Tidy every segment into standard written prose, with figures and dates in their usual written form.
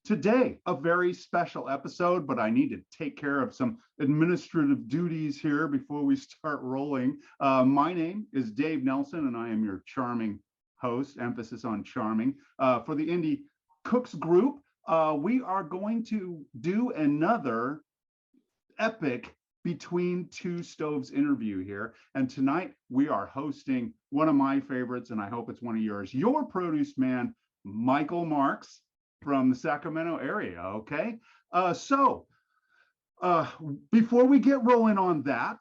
Today, a very special episode, but I need to take care of some administrative duties here before we start rolling. My name is Dave Nelson, and I am your charming host, emphasis on charming, for the Indie Cooks Group. We are going to do another epic Between Two Stoves interview here. And tonight we are hosting one of my favorites, and I hope it's one of yours, your produce man, Michael Marks from the Sacramento area. Okay. So before we get rolling on that,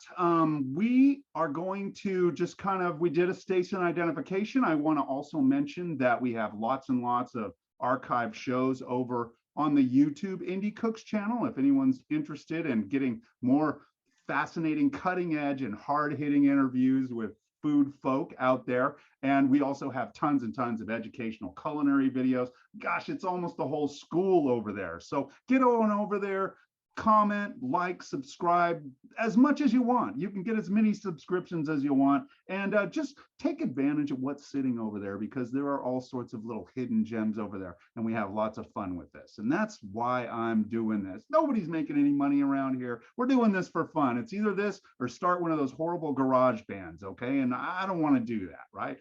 we are going to just we did a station identification. I want to also mention that we have lots and lots of archive shows over on the YouTube Indie Cooks channel. If anyone's interested in getting more fascinating, cutting edge and hard hitting interviews with food folk out there. And we also have tons and tons of educational culinary videos. Gosh, it's almost the whole school over there. So get on over there, comment, like, subscribe as much as you want. You can get as many subscriptions as you want, and just take advantage of what's sitting over there, because there are all sorts of little hidden gems over there, and we have lots of fun with this. And that's why I'm doing this. Nobody's making any money around here. We're doing this for fun. It's either this or start one of those horrible garage bands, okay? And I don't want to do that, right?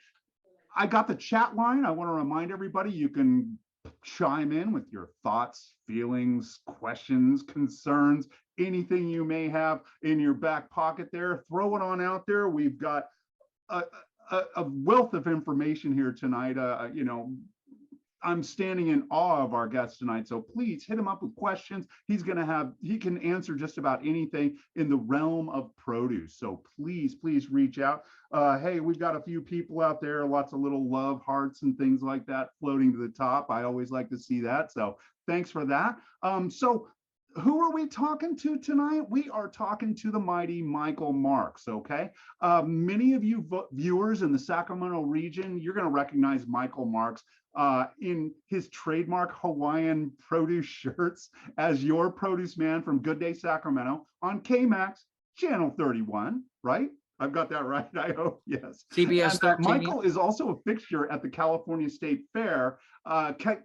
I got the chat line. I want to remind everybody you can chime in with your thoughts, feelings, questions, concerns, anything you may have in your back pocket there. Throw it on out there. We've got a wealth of information here tonight. I'm standing in awe of our guest tonight. So please hit him up with questions. He can answer just about anything in the realm of produce. So please reach out. Hey, we've got a few people out there, lots of little love hearts and things like that floating to the top. I always like to see that. So thanks for that. So who are we talking to tonight? We are talking to the mighty Michael Marks, okay? Many of you viewers in the Sacramento region, you're gonna recognize Michael Marks in his trademark Hawaiian produce shirts as your produce man from Good Day Sacramento on KMAX Channel 31, right? I've got that right, I hope, yes. CBS 13. Michael is also a fixture at the California State Fair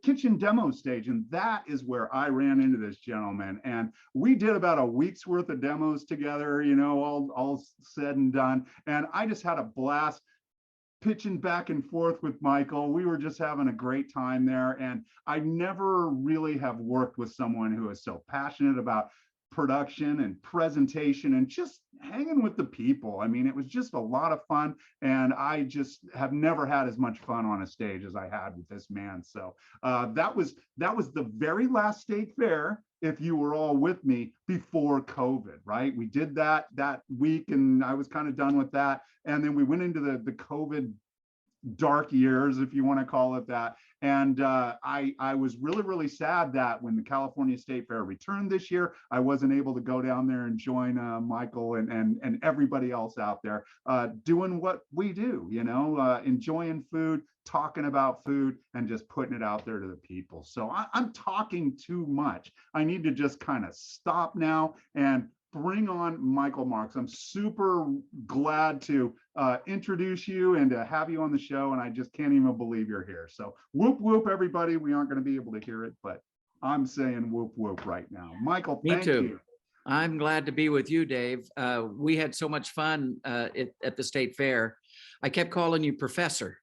kitchen demo stage, and that is where I ran into this gentleman. And we did about a week's worth of demos together, all said and done. And I just had a blast pitching back and forth with Michael. We were just having a great time there. And I never really have worked with someone who is so passionate about production and presentation and just hanging with the people. I mean, it was just a lot of fun, and I just have never had as much fun on a stage as I had with this man. So that was the very last state fair, if you were all with me, before COVID, right? We did that week, and I was kind of done with that. And then we went into the COVID dark years, if you want to call it that. And I was really sad that when the California State Fair returned this year, I wasn't able to go down there and join Michael and everybody else out there doing what we do, enjoying food, talking about food, and just putting it out there to the people. So I'm talking too much. I need to just kind of stop now and bring on Michael Marks. I'm super glad to introduce you and to have you on the show, and I just can't even believe you're here. So whoop whoop, everybody. We aren't going to be able to hear it, but I'm saying whoop whoop right now. Michael, thank you. I'm glad to be with you, Dave. We had so much fun at the state fair. I kept calling you Professor.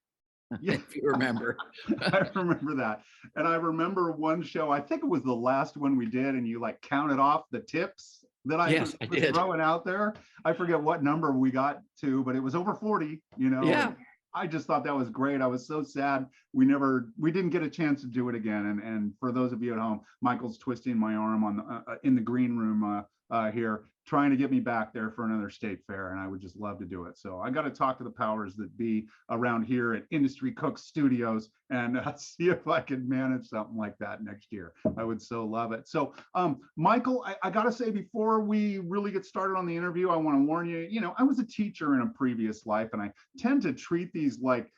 Yeah. If you remember. I remember that. And I remember one show, I think it was the last one we did, and you counted off the tips that I was throwing out there. I forget what number we got to, but it was over 40, Yeah. I just thought that was great. I was so sad we didn't get a chance to do it again. And for those of you at home, Michael's twisting my arm on in the green room here, trying to get me back there for another state fair, and I would just love to do it. So I got to talk to the powers that be around here at Industry Cook Studios and see if I can manage something like that next year. I would so love it. So Michael, I got to say, before we really get started on the interview, I want to warn you, I was a teacher in a previous life, and I tend to treat these like,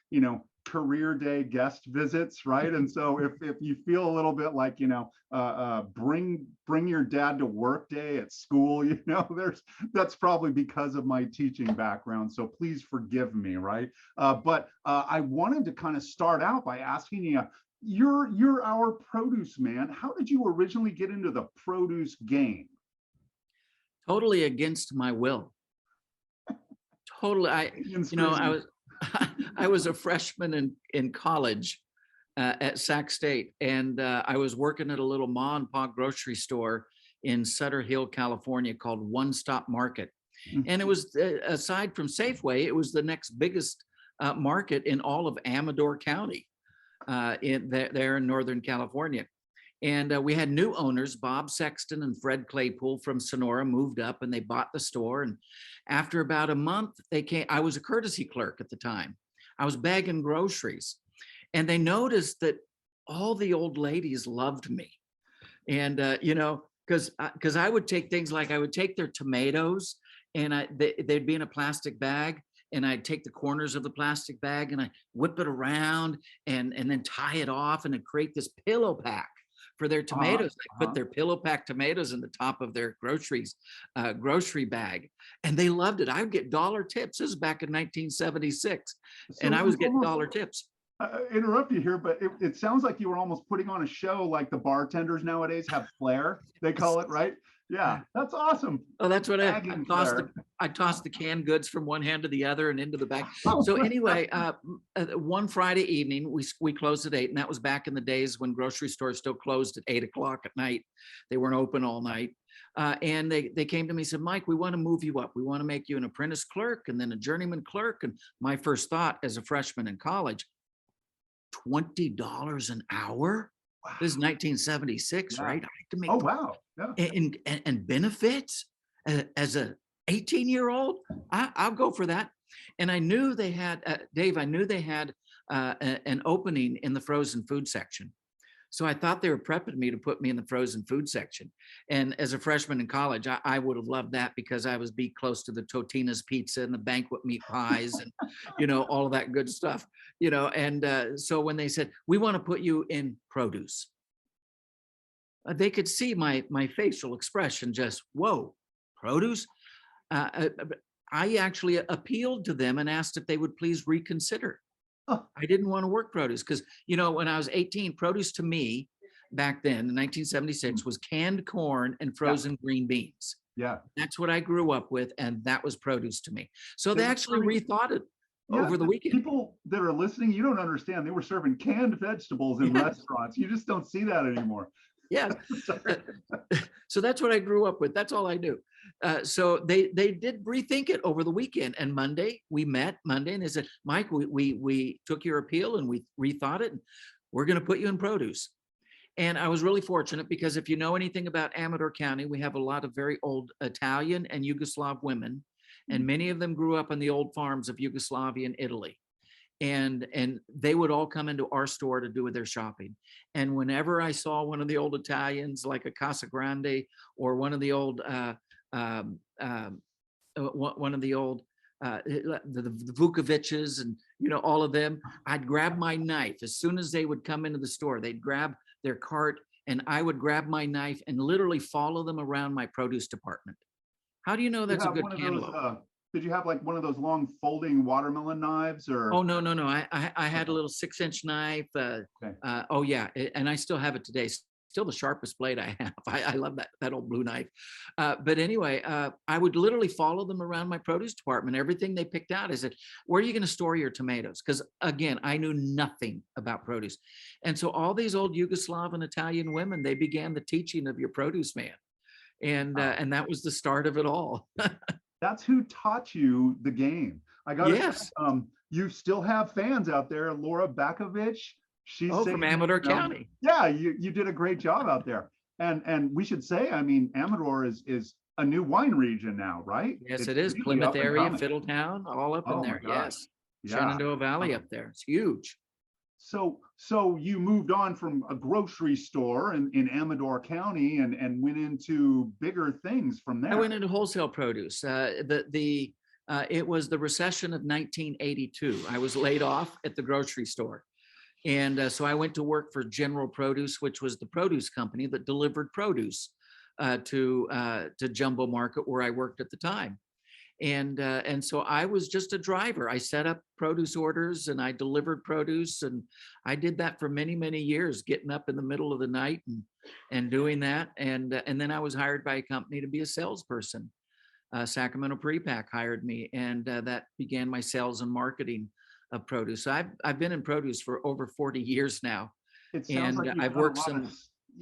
career day guest visits, right? And so if you feel a little bit like, bring your dad to work day at school, that's probably because of my teaching background. So please forgive me, right? But I wanted to kind of start out by asking you you're our produce man. How did you originally get into the produce game? Totally against my will. Totally. Indians I crazy. was, I was a freshman in college at Sac State, and I was working at a little ma and pa grocery store in Sutter Hill, California, called One Stop Market. And it was, aside from Safeway, it was the next biggest market in all of Amador County, there in Northern California. And we had new owners, Bob Sexton and Fred Claypool from Sonora, moved up and they bought the store. And after about a month, they came. I was a courtesy clerk at the time. I was bagging groceries, and they noticed that all the old ladies loved me. And because I would take things like, I would take their tomatoes, and they'd be in a plastic bag, and I'd take the corners of the plastic bag and I whip it around and then tie it off and then create this pillow pack for their Uh-huh, tomatoes. They put uh-huh. their pillow pack tomatoes in the top of their grocery bag, and they loved it. I would get dollar tips. This is back in 1976, So and it I was was getting almost, dollar tips. interrupt you here, but it sounds like you were almost putting on a show like the bartenders nowadays have flair, they call it, right? Yeah, that's awesome. Oh, that's what Bagging flair. I tossed the canned goods from one hand to the other and into the bag. So anyway, one Friday evening, we closed at 8, and that was back in the days when grocery stores still closed at 8 o'clock at night. They weren't open all night. And they came to me and said, Mike, we want to move you up. We want to make you an apprentice clerk and then a journeyman clerk. And my first thought as a freshman in college, $20 an hour? Wow. This is 1976, Yeah. right? I had to make Oh, wow. Yeah. and benefits as a 18-year-old. I'll go for that. And I knew they had, Dave, I knew they had an opening in the frozen food section. So I thought they were prepping me to put me in the frozen food section. And as a freshman in college, I would have loved that because I was be close to the Totino's pizza and the banquet meat pies and, all of that good stuff, And so when they said, we want to put you in produce, they could see my facial expression, just, whoa, produce. I actually appealed to them and asked if they would please reconsider. Huh. I didn't want to work produce because, when I was 18, produce to me back then in 1976 was canned corn and Yeah. frozen green beans. Yeah. That's what I grew up with, and that was produce to me. So They they were actually serving, rethought it yeah, over the the weekend. people that are listening, you don't understand. They were serving canned vegetables in Yeah. restaurants. You just don't see that anymore. Yes. Sorry. So that's what I grew up with. That's all I knew. So they did rethink it over the weekend. And Monday, we met Monday, and they said, Mike, we took your appeal and we rethought it. And we're going to put you in produce. And I was really fortunate because if you know anything about Amador County, we have a lot of very old Italian and Yugoslav women, and many of them grew up on the old farms of Yugoslavia and Italy. And they would all come into our store to do their shopping. And whenever I saw one of the old Italians, like a Casa Grande, or one of the old one of the old the Vukovic's, and all of them, I'd grab my knife as soon as they would come into the store. They'd grab their cart, and I would grab my knife and literally follow them around my produce department. How do you know You that's a have good one of those, cantaloupe? did you have like one of those long folding watermelon knives Oh, or? no. I had a little 6-inch knife. Okay. Oh yeah, and I still have it today. Still the sharpest blade I have. I love that old blue knife. But anyway, I would literally follow them around my produce department. Everything they picked out, I said, where are you going to store your tomatoes? Because again, I knew nothing about produce. And so all these old Yugoslav and Italian women, they began the teaching of your produce man. And Wow. that was the start of it all. That's who taught you the game. I gotta say, Yes. you still have fans out there. Laura Bakovich, she's Oh, from saying, Amador County. yeah, you did a great job out there. And we should say, I mean, Amador is a new wine region now, right? Yes, It's it is. really Plymouth up and area, coming. Fiddletown, all up in Oh my there. gosh. Yes. Yeah. Shenandoah Valley up there. It's huge. So you moved on from a grocery store in Amador County and went into bigger things from I there. went into wholesale produce. It was the recession of 1982. I was laid off at the grocery store. And so I went to work for General Produce, which was the produce company that delivered produce to Jumbo Market, where I worked at the time. And so I was just a driver. I set up produce orders and I delivered produce, and I did that for many, many years, getting up in the middle of the night and doing that. And then I was hired by a company to be a salesperson. Sacramento Prepack hired me, and that began my sales and marketing of produce. So I've been in produce for over 40 years now, It sounds and like you've I've done worked some.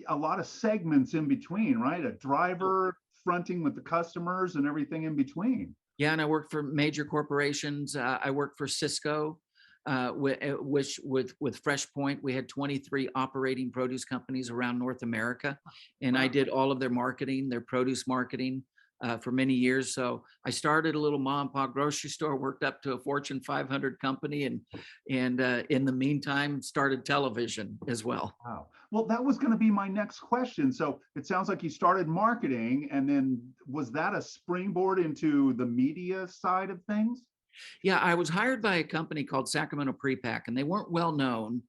a lot of segments in between, right? A driver fronting with the customers and everything in between. Yeah, and I worked for major corporations. I worked for Cisco, which with FreshPoint, we had 23 operating produce companies around North America, and I Wow. did all of their marketing, their produce marketing, for many years. So I started a little mom and pop grocery store, worked up to a Fortune 500 company, and in the meantime, started television as well. Wow. Well, that was going to be my next question. So it sounds like you started marketing, and then was that a springboard into the media side of things? Yeah, I was hired by a company called Sacramento Prepack, and they weren't well known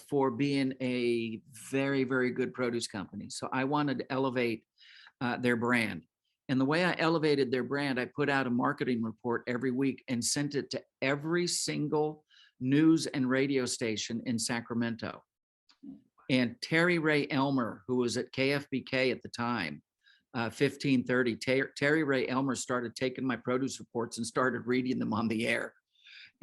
for being a very, very good produce company. So I wanted to elevate their brand. And the way I elevated their brand, I put out a marketing report every week and sent it to every single news and radio station in Sacramento. And Terry Ray Elmer, who was at KFBK at the time, 1530, Terry Ray Elmer started taking my produce reports and started reading them on the air.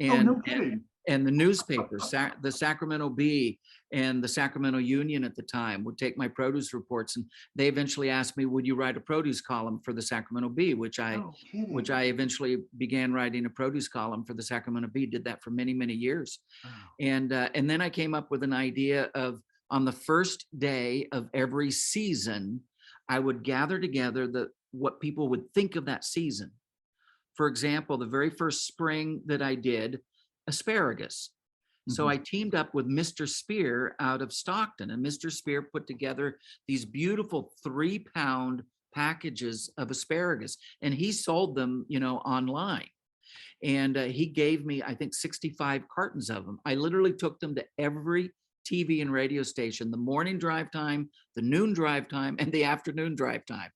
Oh, And no kidding. and the newspapers, the Sacramento Bee and the Sacramento Union at the time would take my produce reports, and they eventually asked me, "Would you write a produce column for the Sacramento Bee?" No Which kidding. I eventually began writing a produce column for the Sacramento Bee. Did that for many, many years, Wow. and then I came up with an idea of, on the first day of every season, I would gather together what people would think of that season. For example, the very first spring that I did, asparagus. So Mhm. I teamed up with Mr. Spear out of Stockton, and Mr. Spear put together these beautiful 3-pound packages of asparagus, and he sold them, online. And he gave me, I think, 65 cartons of them. I literally took them to every TV and radio station, the morning drive time, the noon drive time, and the afternoon drive time.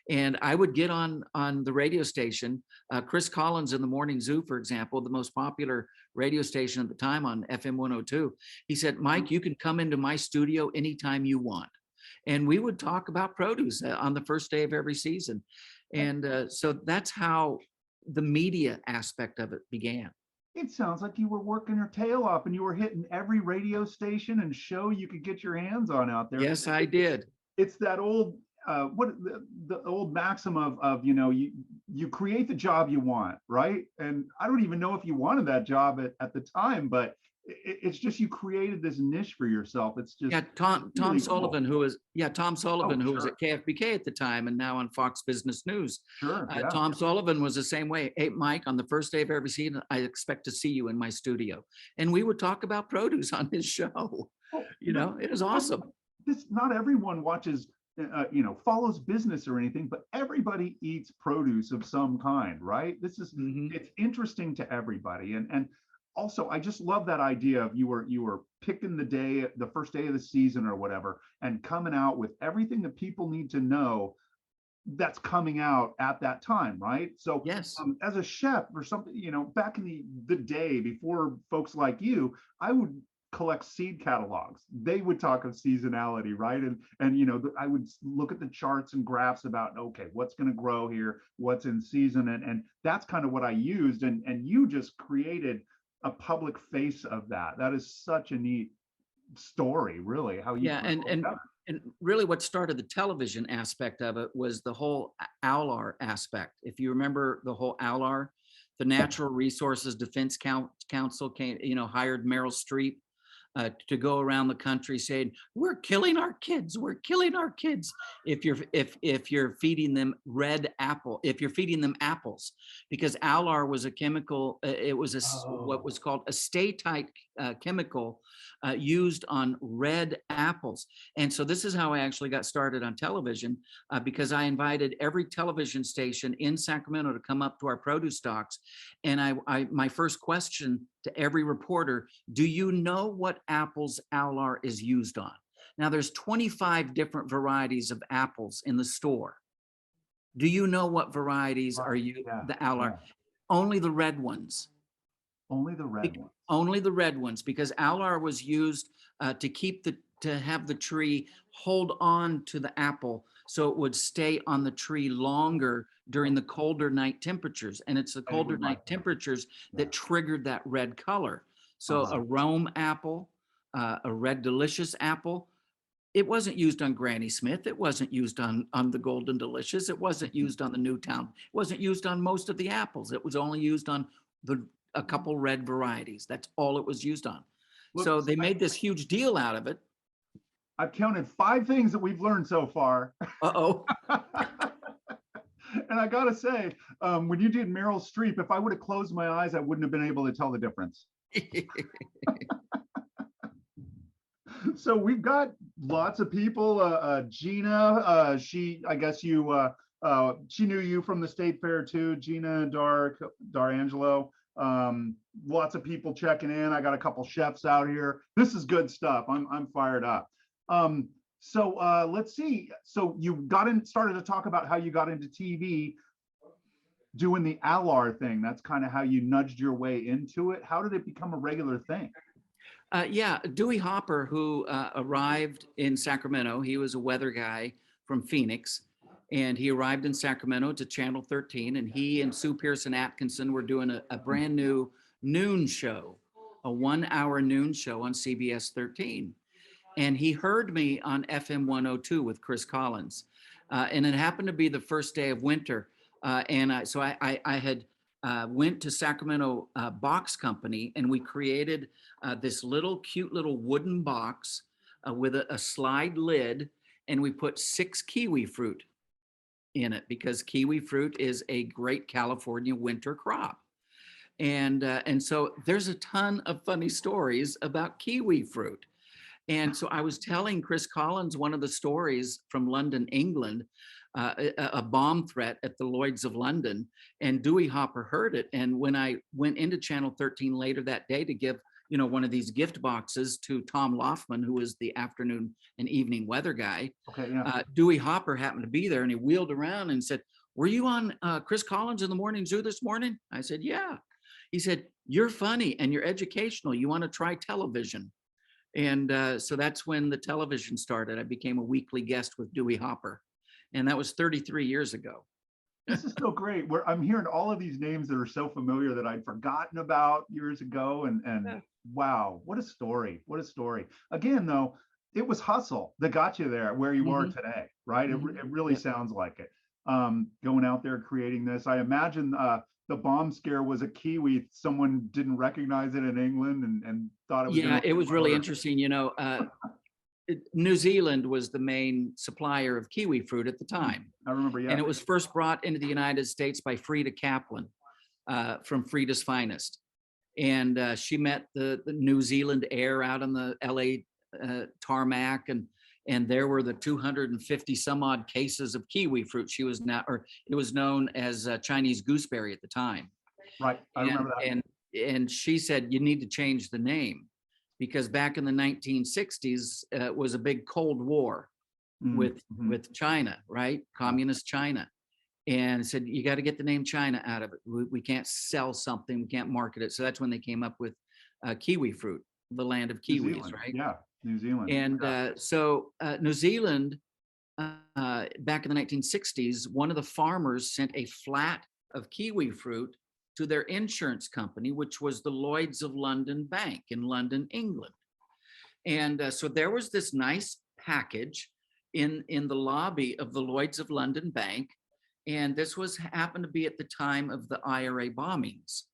And I would get on the radio station. Chris Collins in the Morning Zoo, for example, the most popular radio station at the time on FM 102. He said, "Mike, you can come into my studio anytime you want." And we would talk about produce on the first day of every season. And so that's how the media aspect of it began. It sounds like you were working your tail off and you were hitting every radio station and show you could get your hands on out there. Yes, I did. It's that old what the old maxim of you create the job you want, right? And I don't even know if you wanted that job at the time, but it's just you created this niche for yourself. It's just Yeah, Tom really cool. Sullivan, Tom Oh, Sullivan, who was sure. at KFBK at the time and now on Fox Business News. Sure. Yeah. Tom Sullivan was the same way. "Hey, Mike, on the first day of every season, I expect to see you in my studio." And we would talk about produce on his show. Oh, It was awesome. this not everyone watches follows business or anything, but everybody eats produce of some kind, right? Mhm. It's interesting to everybody. And also I just love that idea of you were picking the first day of the season or whatever, and coming out with everything that people need to know that's coming out at that time, right? So Yes. as a chef or something, back in the day before folks like you, I would collect seed catalogs. They would talk of seasonality, right? And I would look at the charts and graphs about, okay, what's going to grow here, what's in season, and that's kind of what I used. And you just created a public face of that. That is such a neat story, really, how you Yeah, put it and all and together. and really what started the television aspect of it was the whole ALAR aspect. If you remember the whole ALAR, the Natural Resources Defense Council came, hired Meryl Streep to go around the country saying, "We're killing our kids. We're killing our kids." If you're feeding them if you're feeding them apples, because Alar was a chemical. It was what Oh, was called a stay-tight chemical used on red apples. And so this is how I actually got started on television, because I invited every television station in Sacramento to come up to our produce stocks, and my first question to every reporter: "Do you know what apples Alar is used on?" Now there's 25 different varieties of apples in the store. Do you know what varieties are Right. you Yeah. the Alar? Yeah. Only the red ones. Only the red ones. Only the red ones, because Alar was used to have the tree hold on to the apple so it would stay on the tree longer during the colder night temperatures. And it's the And it colder would night ripen. temperatures Yeah. that triggered that red color. So Uh-huh. a Rome apple, a red delicious apple, it wasn't used on Granny Smith. It wasn't used on the Golden Delicious. It wasn't used on the Newtown. It wasn't used on most of the apples. It was only used on the a couple red varieties. That's all it was used on. Look, So they made this huge deal out of it. I've counted 5 things that we've learned so far. Uh-oh. And I gotta say, when you did Meryl Streep, if I would have closed my eyes, I wouldn't have been able to tell the difference. So we've got lots of people. Gina, I guess she knew you from the state fair too. Gina Darangelo. Lots of people checking in. I got a couple chefs out here. This is good stuff. I'm fired up. So let's see. So you started to talk about how you got into TV doing the Alar thing. That's kind of how you nudged your way into it. How did it become a regular thing? Yeah, Dewey Hopper, who arrived in Sacramento, he was a weather guy from Phoenix, and he arrived in Sacramento to Channel 13, and he and Sue Pearson Atkinson were doing a brand new noon show, a 1 hour noon show on CBS 13. And he heard me on FM 102 with Chris Collins. And it happened to be the first day of winter. So I had went to Sacramento Box Company, and we created this cute little wooden box with a slide lid, and we put 6 kiwi fruit in it because kiwi fruit is a great California winter crop. And so there's a ton of funny stories about kiwi fruit. And so I was telling Chris Collins one of the stories from London, England, a bomb threat at the Lloyd's of London, and Dewey Hopper heard it. And when I went into Channel 13 later that day to give, one of these gift boxes to Tom Laufman, who was the afternoon and evening weather guy, Okay, yeah. Dewey Hopper happened to be there, and he wheeled around and said, "Were you on Chris Collins in the Morning Zoo this morning?" I said, "Yeah." He said, "You're funny and you're educational. You want to try television?" And so that's when the television started. I became a weekly guest with Dewey Hopper, and that was 33 years ago. This is so great. I'm hearing all of these names that are so familiar that I'd forgotten about years ago. And wow, what a story. What a story. Again, though, it was hustle that got you there where you are today, right? It really sounds like it. Going out there creating this. I imagine the bomb scare was a kiwi. Someone didn't recognize it in England and thought it was Yeah, it was really interesting. New Zealand was the main supplier of kiwi fruit at the time. I remember, yeah. And it was first brought into the United States by Frida Kaplan from Frida's Finest. And she met the New Zealand air out on the LA tarmac, and there were the 250 some odd cases of kiwi fruit. It was known as Chinese gooseberry at the time. Right, I remember that. And she said, "You need to change the name," because back in the 1960s, it was a big Cold War with China, right? Communist China. And said, "You got to get the name China out of it. We can't sell something, we can't market it." So that's when they came up with kiwi fruit, the land of kiwis, right? Yeah, New Zealand. And so New Zealand, back in the 1960s, one of the farmers sent a flat of kiwi fruit to their insurance company, which was the Lloyd's of London Bank in London, England. And so there was this nice package in the lobby of the Lloyd's of London Bank. And this happened to be at the time of the IRA bombings.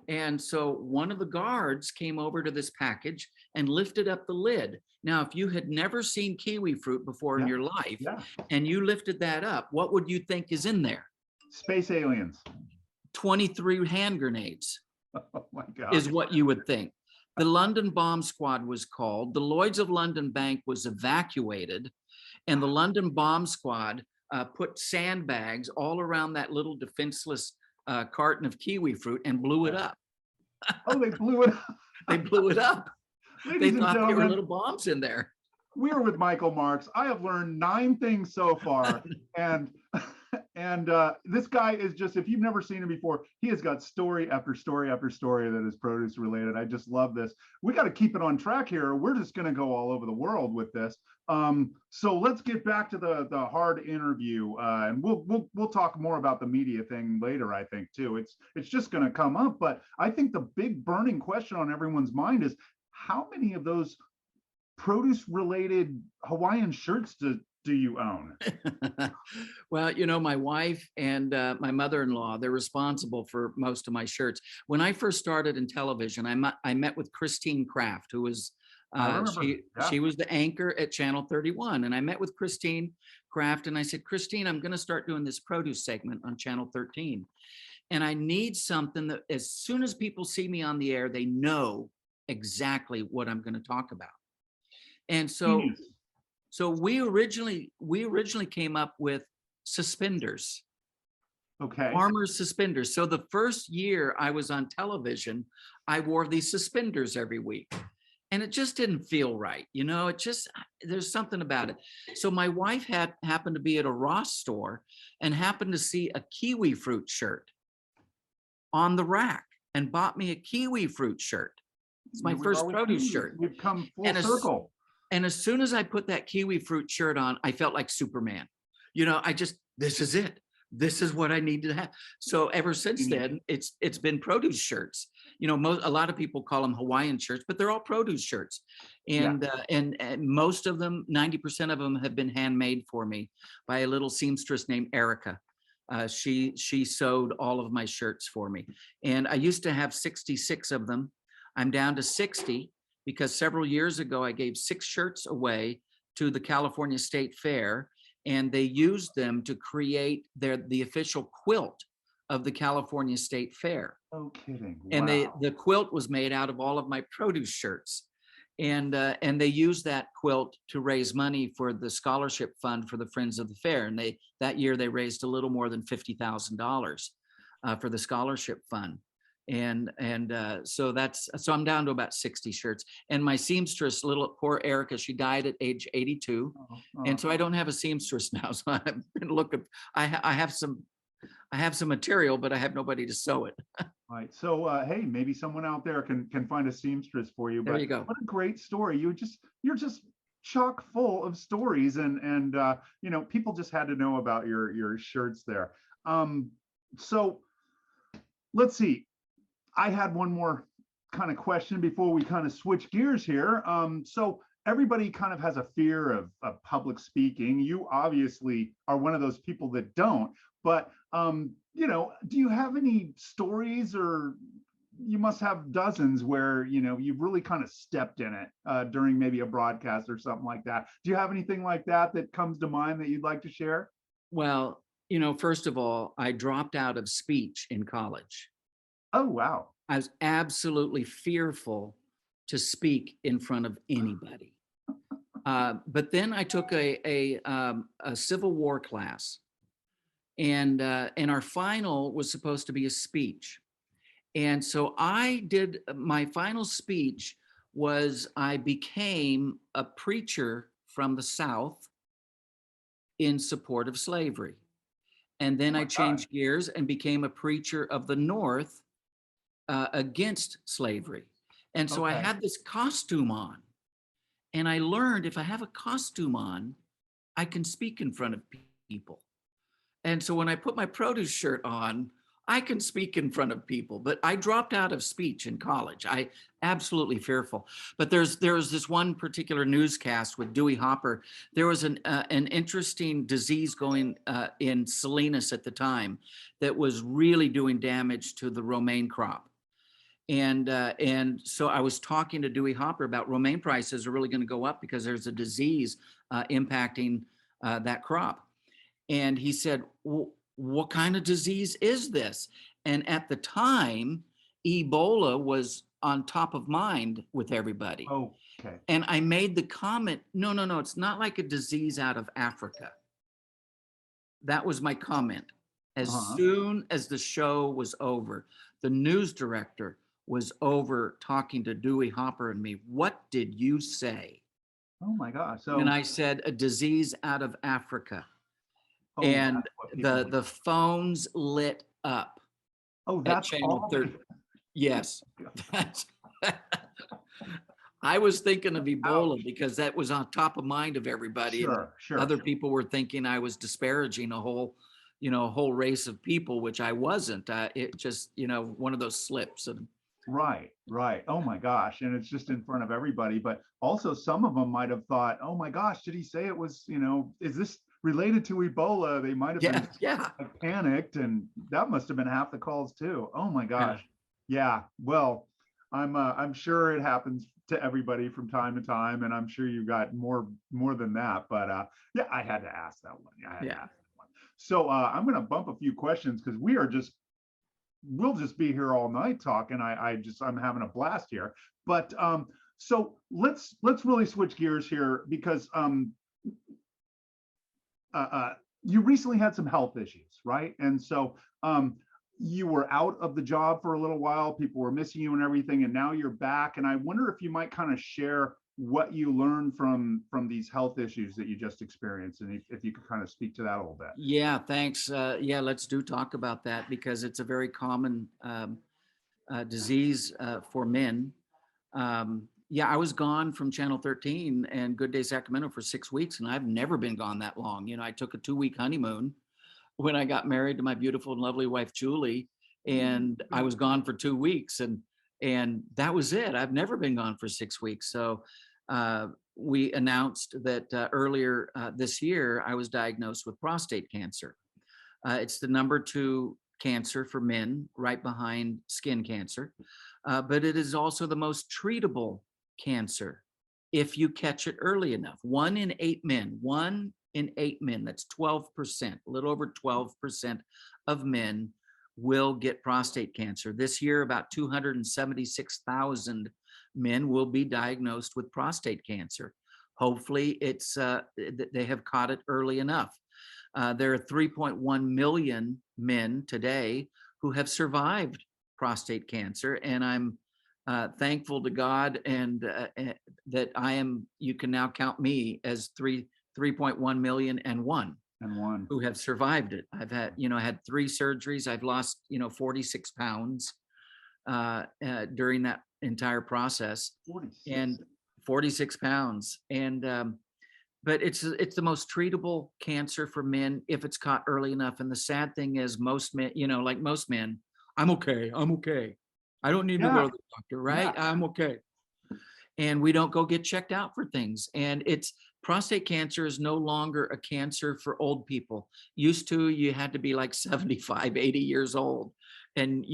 And so one of the guards came over to this package and lifted up the lid. Now, if you had never seen kiwi fruit before in your life, and you lifted that up, what would you think is in there? Space aliens. 23 hand grenades. Oh my God. Is what you would think. The London Bomb Squad was called. The Lloyd's of London Bank was evacuated, and the London Bomb Squad put sandbags all around that little defenseless carton of kiwi fruit and blew it up. Oh, they blew it up. They blew it up. Ladies they and thought there were gentlemen, little bombs in there. We are with Michael Marks. I have learned 9 things so far, and And this guy is just, if you've never seen him before, he has got story after story after story that is produce related. I just love this. We got to keep it on track here. We're just going to go all over the world with this. So let's get back to the hard interview, and we'll talk more about the media thing later. I think too. It's just going to come up, but I think the big burning question on everyone's mind is how many of those produce related Hawaiian shirts do you own? Well, my wife and my mother-in-law, they're responsible for most of my shirts. When I first started in television, I met with Christine Kraft, who was I remember. Yeah. she was the anchor at Channel 31. And I met with Christine Kraft and I said, Christine, I'm going to start doing this produce segment on Channel 13. And I need something that as soon as people see me on the air, they know exactly what I'm going to talk about. And Genius. so we originally came up with suspenders, Okay. farmers suspenders. So the first year I was on television, I wore these suspenders every week. And it just didn't feel right. It just, there's something about it. So my wife happened to be at a Ross store and happened to see a kiwi fruit shirt on the rack and bought me a kiwi fruit shirt. It's my first produce shirt. We've come full And circle. And as soon as I put that kiwi fruit shirt on, I felt like Superman. This is it. This is what I need to have. So ever since then, it's been produce shirts. A lot of people call them Hawaiian shirts, but they're all produce shirts. And and most of them, 90% of them have been handmade for me by a little seamstress named Erica. She sewed all of my shirts for me. And I used to have 66 of them. I'm down to 60 because several years ago, I gave 6 shirts away to the California State Fair, and they used them to create the official quilt of the California State Fair. No kidding. Wow. And the quilt was made out of all of my produce shirts. And they used that quilt to raise money for the scholarship fund for the Friends of the Fair. And that year they raised a little more than $50,000 for the scholarship fund. And so I'm down to about 60 shirts. And my seamstress, little poor Erica, she died at age 82. And so I don't have a seamstress now. So I've been looking, I have some material, but I have nobody to sew it. Right. So hey, maybe someone out there can find a seamstress for you. There you go. What a great story. You're just chock full of stories, and people just had to know about your shirts there. So let's see. I had one more kind of question before we kind of switch gears here. So everybody kind of has a fear of public speaking. You obviously are one of those people that don't, but do you have any stories, or you must have dozens where, you've really kind of stepped in it during maybe a broadcast or something like that. Do you have anything like that comes to mind that you'd like to share? Well, first of all, I dropped out of speech in college. Oh, wow. I was absolutely fearful to speak in front of anybody. But then I took a Civil War class, and our final was supposed to be a speech. And so I did my final speech was I became a preacher from the South in support of slavery. And then I changed gears and became a preacher of the North against slavery. And so I had this costume on, and I learned if I have a costume on, I can speak in front of people. And so when I put my produce shirt on, I can speak in front of people. But I dropped out of speech in college. I absolutely fearful. But there was this one particular newscast with Dewey Hopper. There was an interesting disease going in Salinas at the time that was really doing damage to the romaine crop. And so I was talking to Dewey Hopper about romaine prices are really going to go up because there's a disease impacting that crop. And he said, well, what kind of disease is this? And at the time, Ebola was on top of mind with everybody. Okay. And I made the comment, no, it's not like a disease out of Africa. That was my comment. As soon as the show was over, the news director was over talking to Dewey Hopper and me. What did you say? Oh my gosh. And I said, a disease out of Africa. Oh, and that's what people the need. phones lit up Oh, at that's channel all 30. Yes. That's I was thinking of Ebola ouch. because that was on top of mind of everybody, and Sure, sure. other people were thinking I was disparaging a whole race of people, which I wasn't. It just, one of those slips. And Right, right. Oh my gosh. And it's just in front of everybody. But also, some of them might have thought, oh my gosh, did he say it was, is this related to Ebola? They might have been yeah, yeah, like panicked, and that must have been half the calls too. Oh my yeah, gosh. Yeah. Well, I'm sure it happens to everybody from time to time, and I'm sure you got more than that. But yeah, I had to ask that one. I had to yeah. ask that one. So I'm going to bump a few questions because we'll just be here all night talking. I'm having a blast here. But so let's really switch gears here because uh, uh, you recently had some health issues, right? And so you were out of the job for a little while. People were missing you and everything, and now you're back. And I wonder if you might kind of share what you learned from these health issues that you just experienced, and if you could kind of speak to that a little bit. Yeah, thanks. Yeah, let's do talk about that because it's a very common disease for men. Yeah, I was gone from Channel 13 and Good Day Sacramento for 6 weeks, and I've never been gone that long. I took a 2 week honeymoon when I got married to my beautiful and lovely wife, Julie, and I was gone for 2 weeks, and that was it. I've never been gone for 6 weeks. So we announced that earlier this year, I was diagnosed with prostate cancer. It's the number two cancer for men, right behind skin cancer. But it is also the most treatable cancer if you catch it early enough. 1 in 8 men, that's 12%, a little over 12% of men will get prostate cancer. This year, about 276,000 men will be diagnosed with prostate cancer. Hopefully, they have caught it early enough. There are 3.1 million men today who have survived prostate cancer, and I'm thankful to God and that you can now count me as 3.1 million and one And one. who have survived it. I've had 3 surgeries. I've lost 46 pounds during that entire process, 46. and 46 pounds. And but it's the most treatable cancer for men if it's caught early enough. And the sad thing is, most men, like most men, I'm okay. I'm okay. I don't need to Yeah, go to the doctor, yeah. right? I'm okay. And we don't go get checked out for things. And it's prostate cancer is no longer a cancer for old people. Used to, you had to be like 75, 80 years old. And,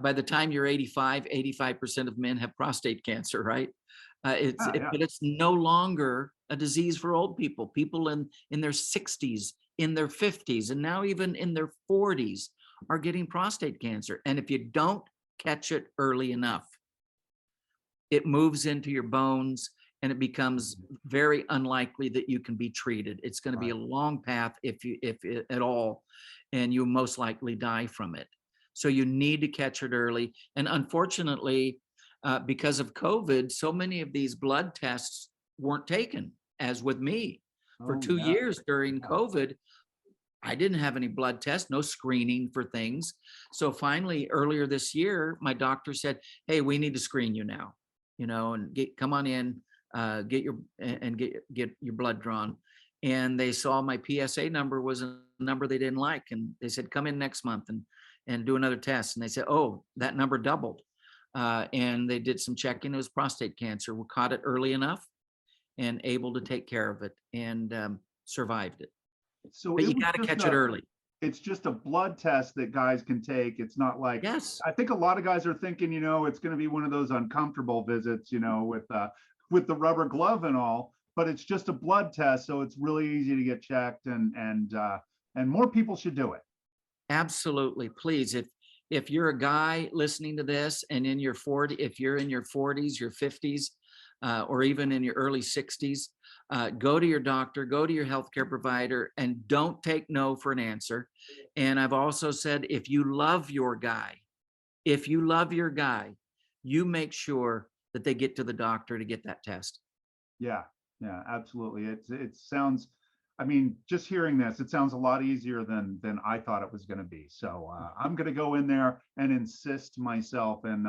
by the time you're 85, 85% of men have prostate cancer, right? Yeah, yeah. But it's no longer a disease for old people. People in their 60s, in their 50s, and now even in their 40s are getting prostate cancer. And if you don't catch it early enough, it moves into your bones and it becomes very unlikely that you can be treated. It's going to be Right. a long path if at all, and you most likely die from it. So you need to catch it early. And unfortunately, because of COVID, so many of these blood tests weren't taken, as with me. For Oh, two yeah, years during yeah. COVID, I didn't have any blood tests, no screening for things. So finally, earlier this year, my doctor said, "Hey, we need to screen you now, and come on in, get your blood drawn." And they saw my PSA number was a number they didn't like, and they said, "Come in next month and do another test." And they said, "Oh, that number doubled." And they did some checking. It was prostate cancer. We caught it early enough and able to take care of it, and survived it. So But it you was got to just catch it early. it's just a blood test that guys can take. It's not like, Yes, I think a lot of guys are thinking, it's going to be one of those uncomfortable visits, with the rubber glove and all, but it's just a blood test, so it's really easy to get checked, and more people should do it. absolutely. Please, if you're a guy listening to this and if you're in your 40s, your 50s, or even in your early 60s, go to your doctor, go to your healthcare provider, and don't take no for an answer. And I've also said, if you love your guy, you make sure that they get to the doctor to get that test. Yeah, yeah, absolutely. It sounds I mean, just hearing this, it sounds a lot easier than I thought it was going to be. So I'm going to go in there and insist myself. And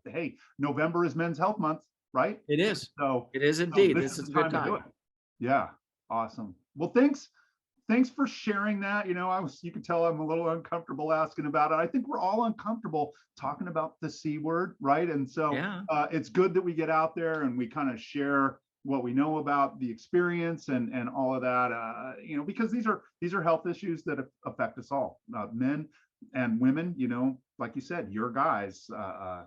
hey, November is Men's Health Month, right? It is. So, It is so indeed. this This is is the a good time to do time. it. Yeah, awesome. Well, thanks for sharing that. You could tell I'm a little uncomfortable asking about it. I think we're all uncomfortable talking about the C word, right? And so Yeah. it's good that we get out there and we kind of share what we know about the experience and all of that. Because these are health issues that affect us all, men and women. Like you said, your guys. That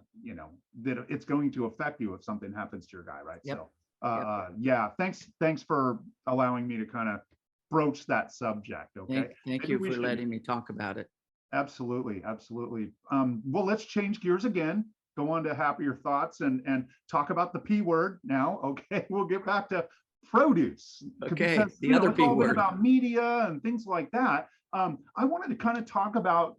it's going to affect you if something happens to your guy, right? Yep. So Yep. yeah, thanks for allowing me to kind of broach that subject. Okay. Thank Maybe you we for should. letting me talk about it. Absolutely, absolutely. Well, let's change gears again, go on to happier thoughts and talk about the P word now. Okay. We'll get back to produce Okay. because The other it's P all been word. about media and things like that. I wanted to kind of talk about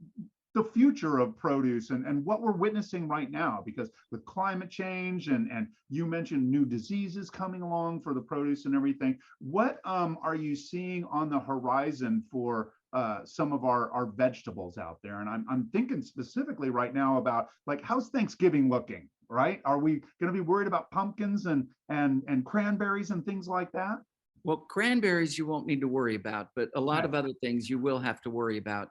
the future of produce and what we're witnessing right now, because with climate change and you mentioned new diseases coming along for the produce and everything, what are you seeing on the horizon for some of our vegetables out there? And I'm thinking specifically right now about, like, how's Thanksgiving looking, right? Are we going to be worried about pumpkins and cranberries and things like that? Well, cranberries you won't need to worry about, but a lot Okay. of other things you will have to worry about.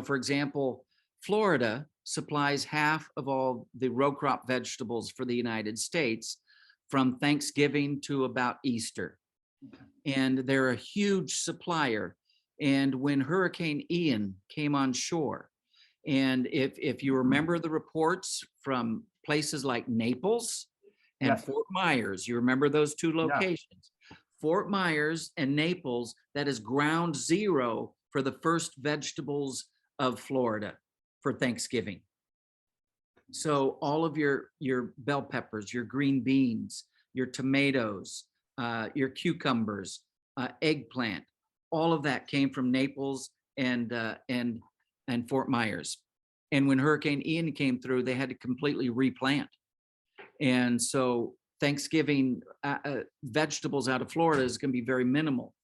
For example, Florida supplies half of all the row crop vegetables for the United States from Thanksgiving to about Easter. And they're a huge supplier. And when Hurricane Ian came on shore, and if you remember the reports from places like Naples and Yes. Fort Myers, you remember those two Yeah. locations. Fort Myers and Naples, that is ground zero for the first vegetables of Florida for Thanksgiving. So all of your bell peppers, your green beans, your tomatoes, your cucumbers, eggplant, all of that came from Naples and Fort Myers. And when Hurricane Ian came through, they had to completely replant. And so Thanksgiving vegetables out of Florida is going to be very minimal.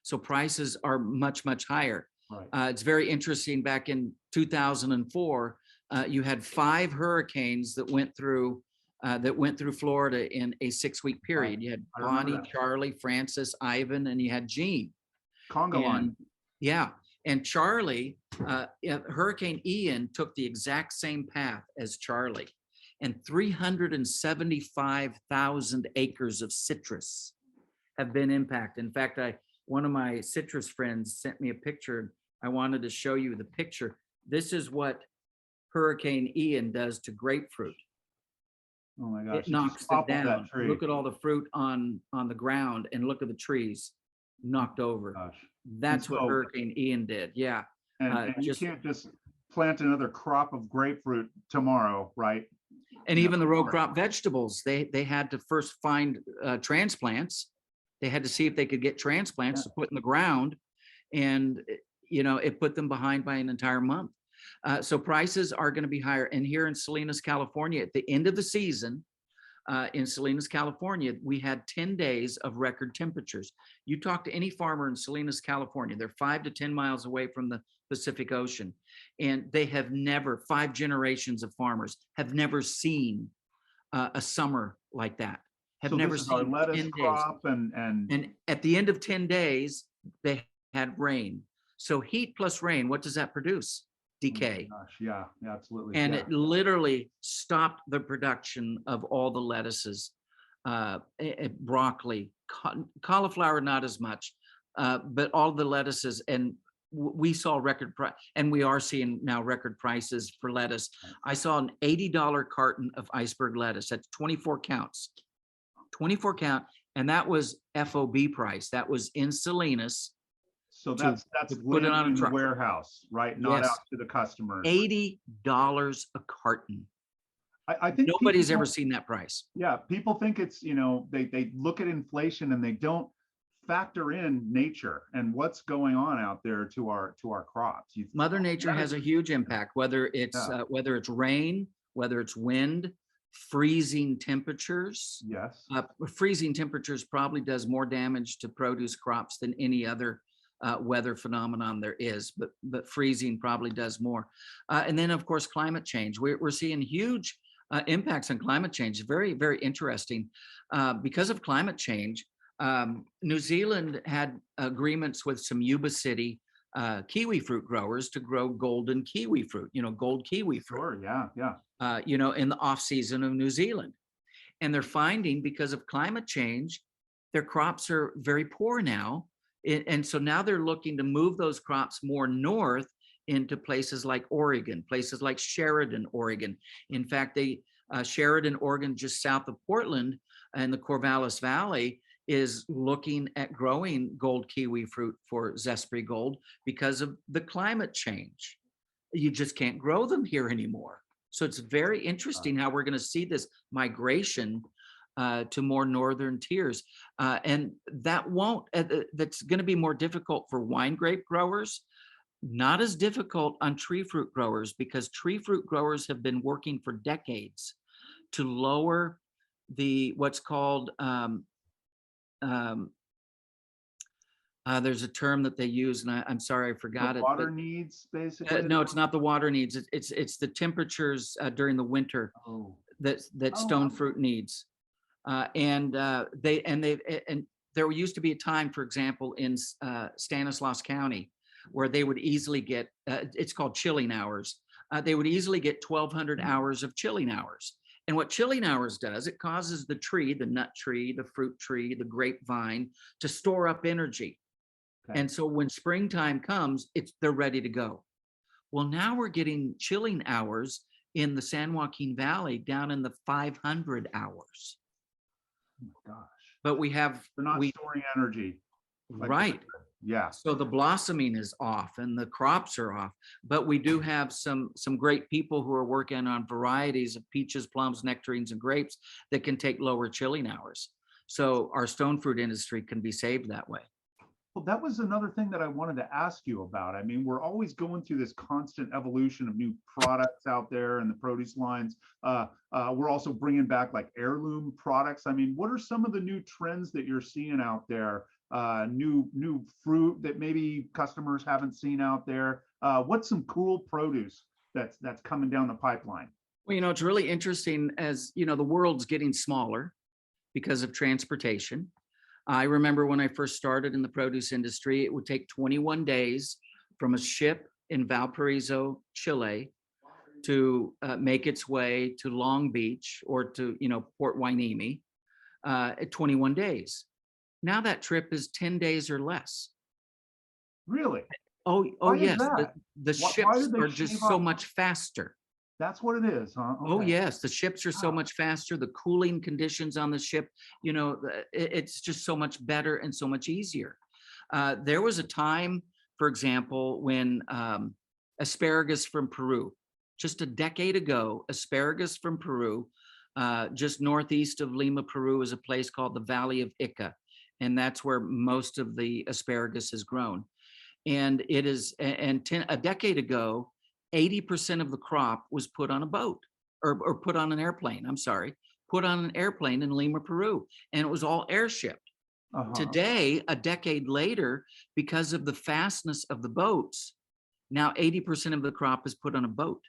So prices are much, much higher. Right. It's very interesting. Back in 2004, you had 5 hurricanes that went through Florida in a 6-week period. Right. You had I remember Bonnie, that. Charlie, Francis, Ivan, and you had Gene. Conga line. And yeah, and Charlie, Hurricane Ian took the exact same path as Charlie, and 375,000 acres of citrus have been impacted. In fact, one of my citrus friends sent me a picture. I wanted to show you the picture. This is what Hurricane Ian does to grapefruit. Oh my gosh. It knocks it toppled that down. tree. Look at all the fruit on the ground and look at the trees knocked over. Gosh. That's what so- Hurricane Ian did. Yeah. And you can't just plant another crop of grapefruit tomorrow, right? And even the row crop vegetables, they had to first find transplants. They had to see if they could get transplants to put in the ground, and it put them behind by an entire month. So prices are going to be higher. And here in Salinas, California, at the end of the season, in Salinas, California, we had 10 days of record temperatures. You talk to any farmer in Salinas, California, they're 5 to 10 miles away from the Pacific Ocean. And they have never, 5 generations of farmers have never seen a summer like that. Have So never this is our seen lettuce 10 days. crop and at the end of 10 days, they had rain. So heat plus rain, what does that produce? Decay. oh gosh, yeah, absolutely. And yeah. it literally stopped the production of all the lettuces, broccoli, cauliflower, not as much, but all the lettuces. And we saw record price, and we are seeing now record prices for lettuce. I saw an $80 carton of iceberg lettuce. That's 24 counts, 24 count. And that was FOB price. That was in Salinas. So that's put it on a in the truck. warehouse, right? Not Yes. out to the customers. $80 a carton. I think Nobody's ever seen that price. Yeah, people think it's, they look at inflation and they don't factor in nature and what's going on out there to our crops. Mother Nature has a huge impact, whether it's rain, whether it's wind, freezing temperatures. Yes. Freezing temperatures probably does more damage to produce crops than any other weather phenomenon there is, but freezing probably does more. And then, of course, climate change. We're seeing huge impacts on climate change. Very, very interesting. Because of climate change, New Zealand had agreements with some Yuba City kiwi fruit growers to grow golden kiwi fruit, gold kiwi fruit. Sure. Yeah. Yeah. In the off season of New Zealand. And they're finding, because of climate change, their crops are very poor now. And so now they're looking to move those crops more north into places like Oregon, places like Sheridan, Oregon. In fact, Sheridan, Oregon, just south of Portland and the Corvallis Valley, is looking at growing gold kiwi fruit for Zespri Gold because of the climate change. You just can't grow them here anymore. So it's very interesting how we're going to see this migration to more northern tiers. And that's going to be more difficult for wine grape growers, not as difficult on tree fruit growers, because tree fruit growers have been working for decades to lower what's called, there's a term that they use, and I'm sorry, I forgot The it. water needs, basically. No, it's not the water needs. It's the temperatures during the winter Oh. that stone fruit needs. And there used to be a time, for example, in Stanislaus County, where they would easily get, it's called chilling hours. They would easily get 1,200 hours of chilling hours. And what chilling hours does, it causes the tree, the nut tree, the fruit tree, the grapevine, to store up energy. Okay. And so when springtime comes, they're ready to go. Well, now we're getting chilling hours in the San Joaquin Valley down in the 500 hours. Oh my gosh. But they're not storing energy. Right. Yeah. So the blossoming is off and the crops are off. But we do have some great people who are working on varieties of peaches, plums, nectarines, and grapes that can take lower chilling hours. So our stone fruit industry can be saved that way. Well, that was another thing that I wanted to ask you about. I mean, we're always going through this constant evolution of new products out there in the produce lines. We're also bringing back like heirloom products. I mean, what are some of the new trends that you're seeing out there? New fruit that maybe customers haven't seen out there. What's some cool produce that's coming down the pipeline? Well, it's really interesting, as the world's getting smaller because of transportation. I remember when I first started in the produce industry, it would take 21 days from a ship in Valparaiso, Chile, to make its way to Long Beach or to Port Hueneme, at 21 days. Now that trip is 10 days or less. Really? Oh Why yes. is that? The ships are just so much faster. That's what it is, huh? Okay. Oh yes, the ships are so much faster. The cooling conditions on the ship, it's just so much better and so much easier. There was a time, for example, when asparagus from Peru, just a decade ago, asparagus from Peru, just northeast of Lima, Peru, is a place called the Valley of Ica, and that's where most of the asparagus is grown. And a decade ago, 80% of the crop was put on a boat or put on an airplane. I'm sorry, put on an airplane in Lima, Peru, and it was all airshipped. Today, a decade later, because of the fastness of the boats, now 80% of the crop is put on a boat.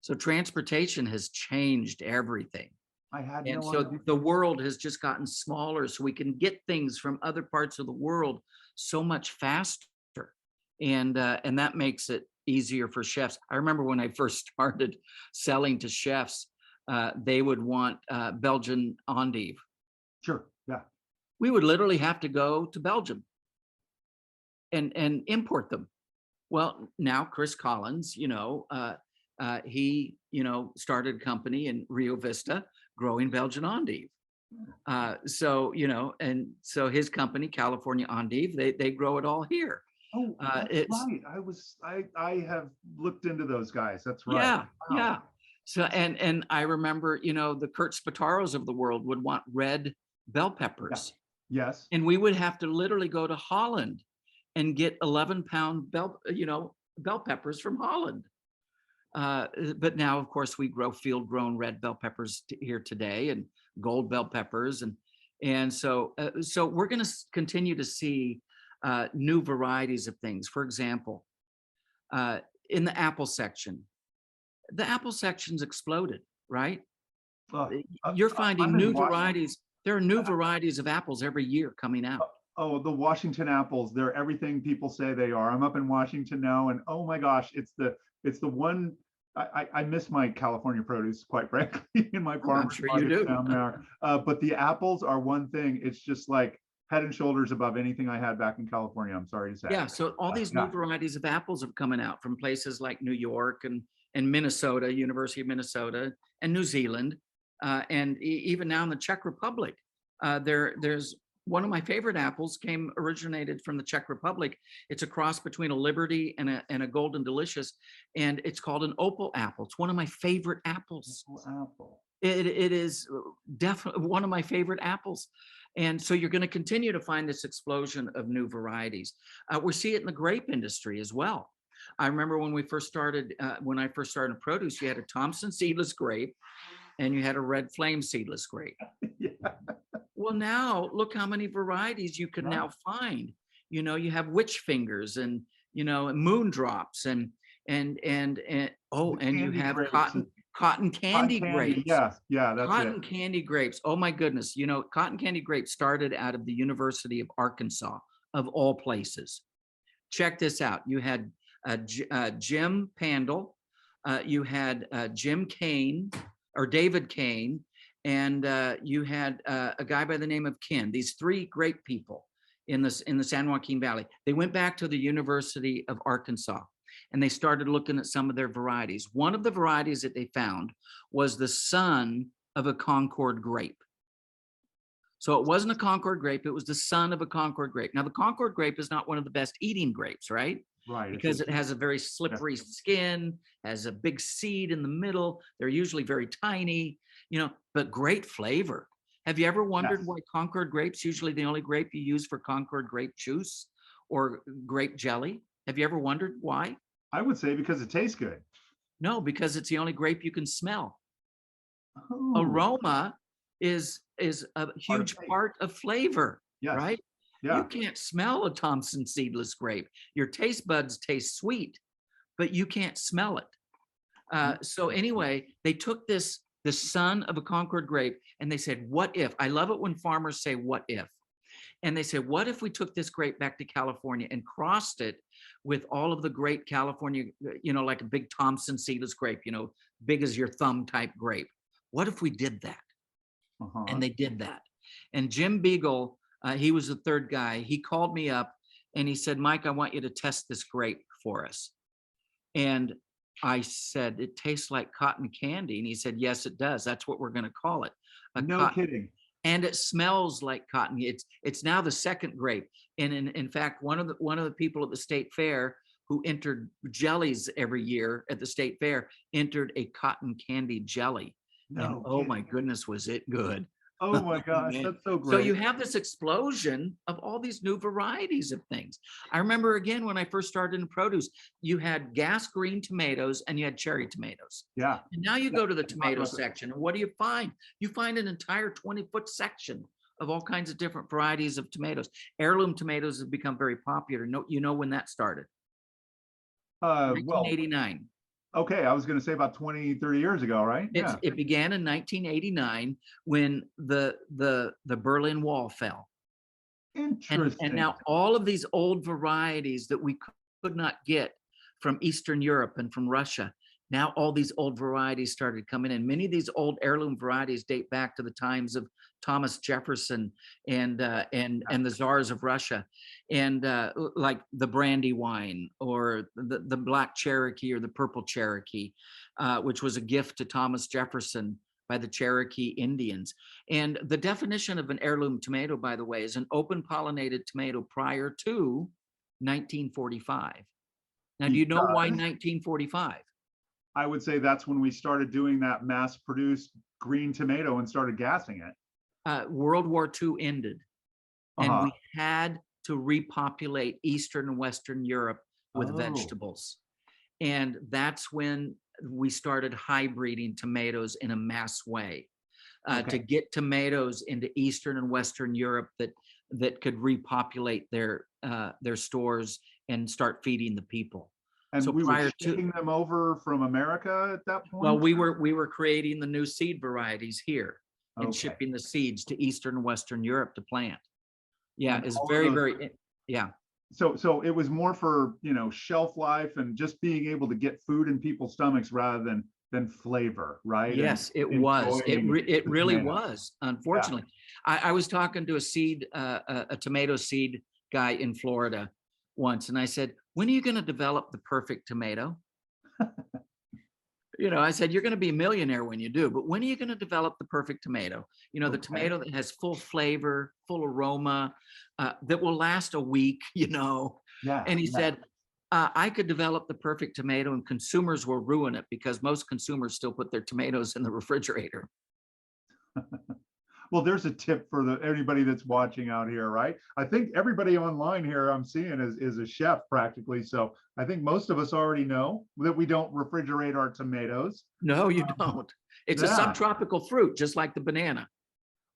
So transportation has changed everything. And so the world has just gotten smaller, so we can get things from other parts of the world so much faster, and that makes it easier for chefs. I remember when I first started selling to chefs, they would want Belgian endive. Sure, yeah. We would literally have to go to Belgium and import them. Well, now Chris Collins, he started a company in Rio Vista growing Belgian endive. So his company, California Endive, they grow it all here. Oh, that's right. I have looked into those guys. That's right. Yeah, wow. yeah. So and I remember, the Kurt Spataros of the world would want red bell peppers. Yeah. Yes. And we would have to literally go to Holland and get 11-pound bell peppers from Holland. But now, of course, we grow field-grown red bell peppers here today, and gold bell peppers, and so we're going to continue to see new varieties of things. For example, uh, in the apple section's exploded, right? Uh, uh, You're finding I'm in new Washington. varieties. There are new varieties of apples every year coming out. Oh, the Washington apples, they're everything people say they are. I'm up in Washington now, and oh my gosh, it's the one. I miss my California produce, quite frankly, in my Oh, I'm farmers sure you markets do. down there. But the apples are one thing. It's just like head and shoulders above anything I had back in California, I'm sorry to say. Yeah, so all these new Yeah. varieties of apples have coming out from places like New York and Minnesota, University of Minnesota, and New Zealand, and even now in the Czech Republic. There's one of my favorite apples originated from the Czech Republic. It's a cross between a Liberty and a Golden Delicious, and it's called an opal apple. It's one of my favorite apples. Apple. It is definitely one of my favorite apples. And so you're going to continue to find this explosion of new varieties. We see it in the grape industry as well. I remember when I first started in produce, you had a Thompson seedless grape and you had a red flame seedless grape. Yeah. Well, now look how many varieties you can Yeah. now find. You have witch fingers and, moon drops and oh, The and you candy have grapes, cotton candy grapes. Yeah, that's it. Cotton candy grapes. Oh my goodness. Cotton candy grapes started out of the University of Arkansas, of all places. Check this out. You had Jim Pandel, you had Jim Kane or David Kane, and you had a guy by the name of Ken. These three great people in the San Joaquin Valley. They went back to the University of Arkansas and they started looking at some of their varieties. One of the varieties that they found was the son of a Concord grape. So it wasn't a Concord grape, it was the son of a Concord grape. Now, the Concord grape is not one of the best eating grapes, right? Right. Because it has a very slippery skin, has a big seed in the middle. They're usually very tiny, but great flavor. Have you ever wondered why Concord grape's usually the only grape you use for Concord grape juice or grape jelly? Have you ever wondered why? I would say because it tastes good. No, because it's the only grape you can smell. Oh, Aroma is a huge part of flavor, yes. right? Yeah. You can't smell a Thompson seedless grape. Your taste buds taste sweet, but you can't smell it. So anyway, they took the son of a Concord grape and they said, what if? I love it when farmers say, what if? And they said, what if we took this grape back to California and crossed it with all of the great California, like a big Thompson seedless grape, big as your thumb type grape. What if we did that? And they did that. And Jim Beagle, he was the third guy. He called me up and he said, Mike, I want you to test this grape for us. And I said, it tastes like cotton candy. And he said, yes, it does. That's what we're going to call it. No kidding. And it smells like cotton. It's now the second grape. And in fact, one of the people at the state fair who entered jellies every year at the state fair entered a cotton candy jelly. And oh my goodness, was it good? Oh my gosh, that's so great. So you have this explosion of all these new varieties of things. I remember again when I first started in produce, you had gas green tomatoes and you had cherry tomatoes. Yeah. And now you go to the tomato section, and what do you find? You find an entire 20-foot section of all kinds of different varieties of tomatoes. Heirloom tomatoes have become very popular. You know when that started? 1989. Okay, I was going to say about 20, 30 years ago, right? Yeah. It began in 1989 when the Berlin Wall fell. Interesting. And now all of these old varieties that we could not get from Eastern Europe and from Russia, now all these old varieties started coming in. Many of these old heirloom varieties date back to the times of Thomas Jefferson and the czars of Russia, and like the Brandywine or the Black Cherokee or the Purple Cherokee, which was a gift to Thomas Jefferson by the Cherokee Indians. And the definition of an heirloom tomato, by the way, is an open pollinated tomato prior to 1945. Now, do you know why 1945? I would say that's when we started doing that mass-produced green tomato and started gassing it. World War II ended, and we had to repopulate Eastern and Western Europe with vegetables. And that's when we started hybriding tomatoes in a mass way to Okay. get tomatoes into Eastern and Western Europe that could repopulate their stores and start feeding the people. And So we were prior to, shipping them over from America at that well, point? we were creating the new seed varieties here and Okay. shipping the seeds to Eastern and Western Europe to plant. Yeah, And it's all of very, those, very, yeah. so it was more for, shelf life and just being able to get food in people's stomachs rather than flavor, right? And Yes, it was. enjoying It the really tomato. was. Yeah. Unfortunately, I was talking to a tomato seed guy in Florida once, and I said, "When are you going to develop the perfect tomato?" I said, "You're going to be a millionaire when you do, but when are you going to develop the perfect tomato? The Okay. tomato that has full flavor, full aroma, that will last a week." Yeah. And he Yeah. said, I could develop the perfect tomato and consumers will ruin it because most consumers still put their tomatoes in the refrigerator. Well, there's a tip for anybody that's watching out here, right? I think everybody online here I'm seeing is a chef practically. So I think most of us already know that we don't refrigerate our tomatoes. No, you don't. It's a Yeah. subtropical fruit, just like the banana.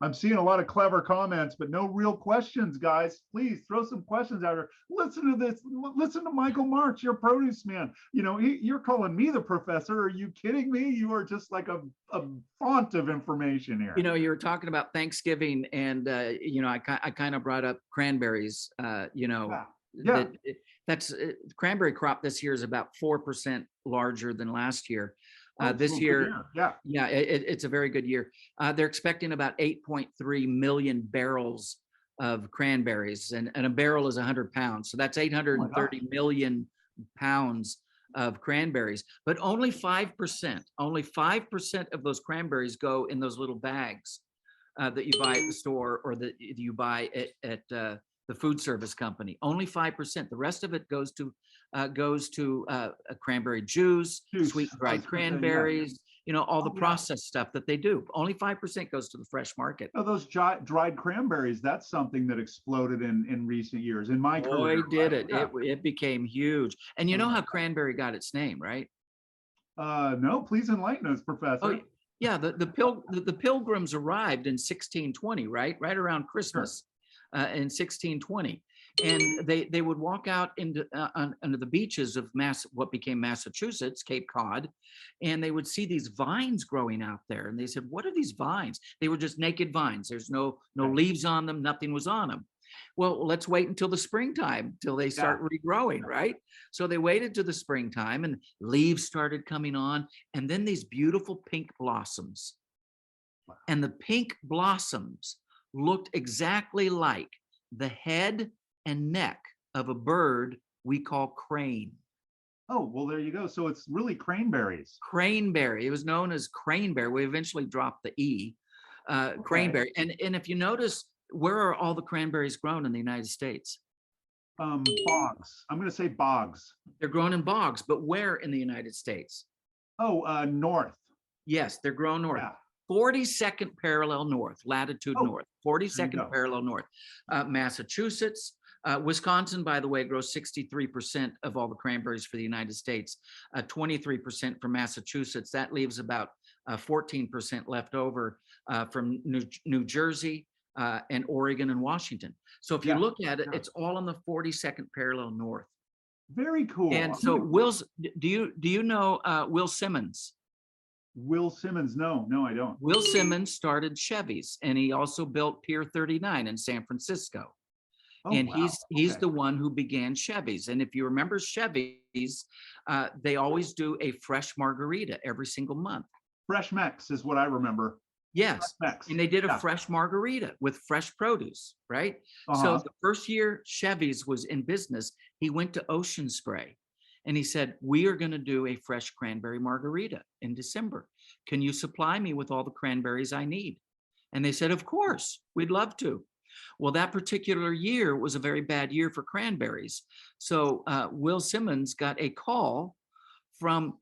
I'm seeing a lot of clever comments, but no real questions, guys. Please throw some questions out here. Listen to this. Listen to Michael March, your produce man. You're calling me the professor. Are you kidding me? You are just like a font of information here. You were talking about Thanksgiving, and I kind of brought up cranberries. Yeah. Yeah. That's cranberry crop this year is about 4% larger than last year. Oh, This so good year, year. Yeah. yeah, it's a very good year. They're expecting about 8.3 million barrels of cranberries, and a barrel is 100 pounds. So that's Oh my gosh. 830 million pounds of cranberries. But only 5% of those cranberries go in those little bags that you buy at the store or that you buy at the food service company. Only 5%. The rest of it goes to cranberry juice, Juice. sweet I was dried gonna say, yeah. cranberries. All the Oh, yeah. processed stuff that they do. Only 5% goes to the fresh market. Oh, those dried cranberries, that's something that exploded in recent years in my Boy, career, did right? it. Yeah. It became huge. And you Oh know my how cranberry got its name, right? no, please enlighten us, Oh, Professor. yeah. The Pilgrims arrived in 1620, right? Right around Sure. Christmas, in 1620, and they would walk out into the beaches of what became Massachusetts, Cape Cod, and they would see these vines growing out there, and they said, "What are these vines?" They were just naked vines. There's no Okay. leaves on them. Nothing was on them. Well, let's wait until the springtime till they Yeah. start regrowing, right? So they waited to the springtime and leaves started coming on, and then these beautiful pink blossoms. Wow. And the pink blossoms looked exactly like the head and neck of a bird we call crane. Oh, well, there you go. So it's really cranberries. Craneberry. It was known as craneberry. We eventually dropped the E. Okay. Craneberry. And if you notice, where are all the cranberries grown in the United States? Bogs. I'm going to say bogs. They're grown in bogs, but where in the United States? Oh, north. Yes, they're grown north. Yeah. 42nd parallel north, latitude Oh, north, there you 42nd go. parallel north. Massachusetts, Wisconsin, by the way, grows 63% of all the cranberries for the United States, 23% for Massachusetts. That leaves about 14% left over from New Jersey and Oregon and Washington. So if you Yeah. look at it, Yeah. it's all on the 42nd parallel north. Very cool. And so do you know Will Simmons? Will Simmons. No, no, I don't. Will Simmons started Chevy's, and he also built Pier 39 in San Francisco. Oh, And wow. he's Okay. the one who began Chevy's. And if you remember Chevy's, they always do a fresh margarita every single month. Fresh Mex is what I remember. Yes. Mex. And they did a Yeah. fresh margarita with fresh produce, right? So Uh-huh. the first year Chevy's was in business, he went to Ocean Spray and he said, "We are going to do a fresh cranberry margarita in December. Can you supply me with all the cranberries I need?" And they said, "Of course, we'd love to." Well, that particular year was a very bad year for cranberries. So Will Simmons got a call from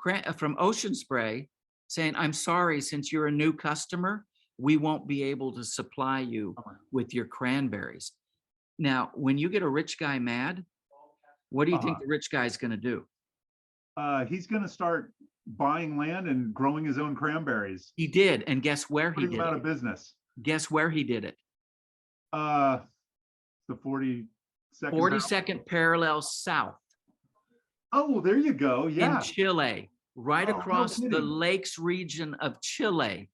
Ocean Spray saying, "I'm sorry, since you're a new customer, we won't be able to supply you with your cranberries." Now, when you get a rich guy mad, what do you think Uh-huh. the rich guy's going to do? He's going to start buying land and growing his own cranberries, He did. And guess where he putting them did out it? of business. Guess where he did it? Uh, the 42nd. 42nd parallel south Oh, there you go. in Yeah. Chile, right Oh, no across the kidding. lakes region of Chile.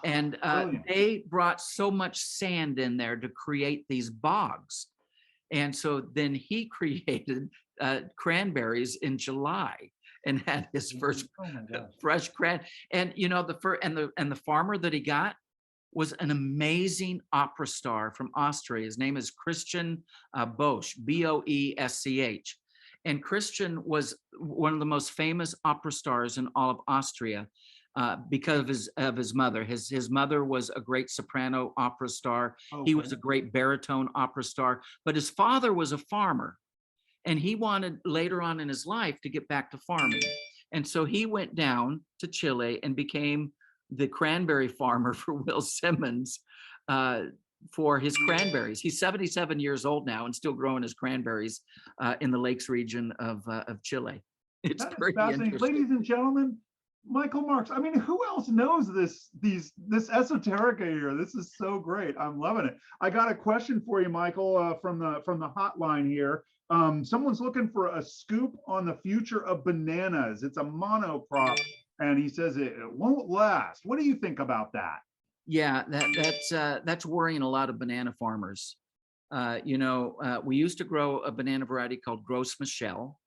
And Brilliant. they brought so much sand in there to create these bogs. And so then he created cranberries in July and had his first Oh my gosh. fresh cran. And you know the farmer that he got was an amazing opera star from Austria. His name is Christian Boesch, Boesch. And Christian was one of the most famous opera stars in all of Austria because of his mother. His mother was a great soprano opera star. Okay. He was a great baritone opera star, but his father was a farmer, and he wanted later on in his life to get back to farming. And so he went down to Chile and became the cranberry farmer for Will Simmons for his cranberries. He's 77 years old now and still growing his cranberries in the lakes region of Chile. It's That is pretty fascinating. interesting. Ladies and gentlemen, Michael Marks. I mean, who else knows this esoterica here? This is so great. I'm loving it. I got a question for you, Michael, from the hotline here. Someone's looking for a scoop on the future of bananas. It's a monocrop, and he says it won't last. What do you think about that? Yeah, that's worrying a lot of banana farmers. We used to grow a banana variety called Gros Michel,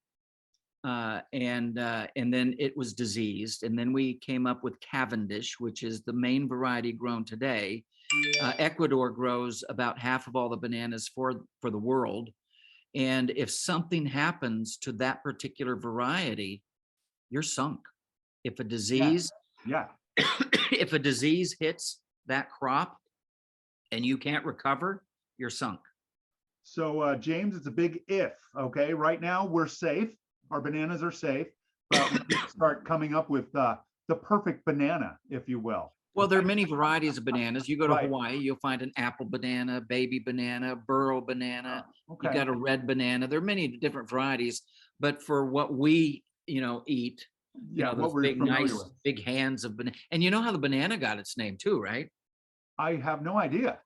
and then it was diseased, and then we came up with Cavendish, which is the main variety grown today. Ecuador grows about half of all the bananas for the world, and if something happens to that particular variety, you're sunk. If a disease, Yeah. if a disease hits that crop and you can't recover, you're sunk. So, James, it's a big if. Okay, right now we're safe. Our bananas are safe, but we need to start coming up with the perfect banana, if you will. Well, there are many varieties of bananas. You go to Right. Hawaii, you'll find an apple banana, baby banana, burro banana. Okay. You got a red banana. There are many different varieties, but for what we, eat, Yeah, what those we're big, familiar nice, with. big hands of banana. And you know how the banana got its name too, right? I have no idea.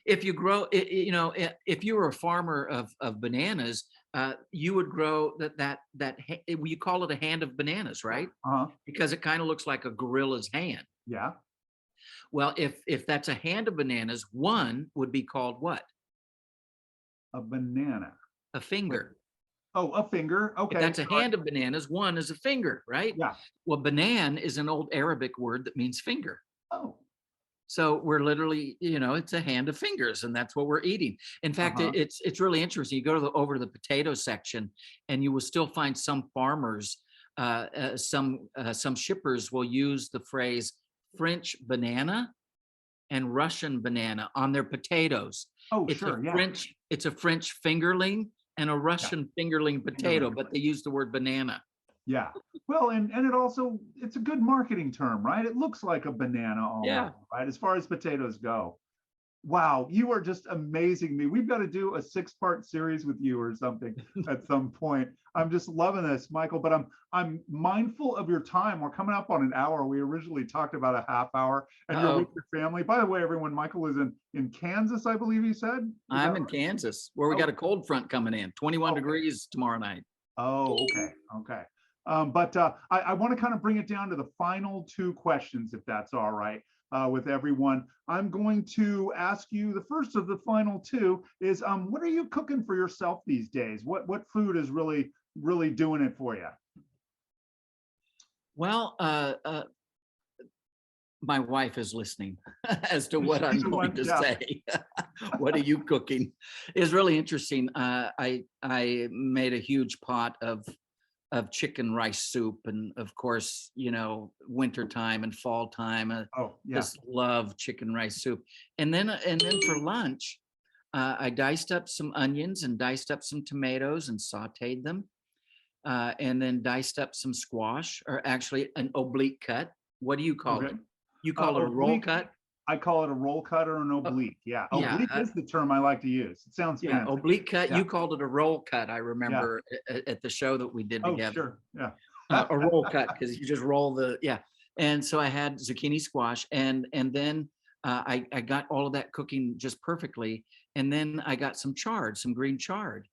If you grow, if you were a farmer of bananas, you would grow you call it a hand of bananas, right? Uh-huh. Because it kind of looks like a gorilla's hand. Yeah. Well, if that's a hand of bananas, one would be called what? A banana. A finger. Oh, a finger. If Okay. that's a hand of bananas, one is a finger, right? Yeah. Well, banan is an old Arabic word that means finger. Oh. So we're literally, it's a hand of fingers, and that's what we're eating. In fact, Uh-huh. it's really interesting. You go over to the potato section, and you will still find some farmers, some shippers will use the phrase French banana and Russian banana on their potatoes. Oh, It's sure. a Yeah. French fingerling and a Russian fingerling potato, Fingerling. but they use the word banana. Yeah. Well, and it's a good marketing term, right? It looks like a banana Yeah. almost, right? As far as potatoes go. Wow, you are just amazing me. We've got to do a 6-part series with you or something at some point. I'm just loving this, Michael, but I'm mindful of your time. We're coming up on an hour. We originally talked about a half hour, and you're with your family. By the way, everyone, Michael is in Kansas, I believe he said. I'm in Kansas, where we got a cold front coming in, 21 degrees tomorrow night. Oh, okay. But I want to kind of bring it down to the final 2 questions, if that's all right, with everyone. I'm going to ask you the first of the final 2 is, what are you cooking for yourself these days? What food is really doing it for you? Well, my wife is listening as to what I'm going to say. What are you cooking? Is really interesting. I made a huge pot of chicken rice soup, and of course, winter time and fall time. Just love chicken rice soup. And then for lunch, I diced up some onions and diced up some tomatoes and sautéed them, and then diced up some squash, or actually an oblique cut. What do you call it? You call it a roll cut? I call it a roll cut or an oblique. Yeah, oblique is the term I like to use. It sounds fancy. Oblique cut. Yeah. You called it a roll cut. I remember at the show that we did together. Sure. Yeah. a roll cut, because you just roll the, yeah. And so I had zucchini squash, and then I got all of that cooking just perfectly, and then I got some chard, some green chard,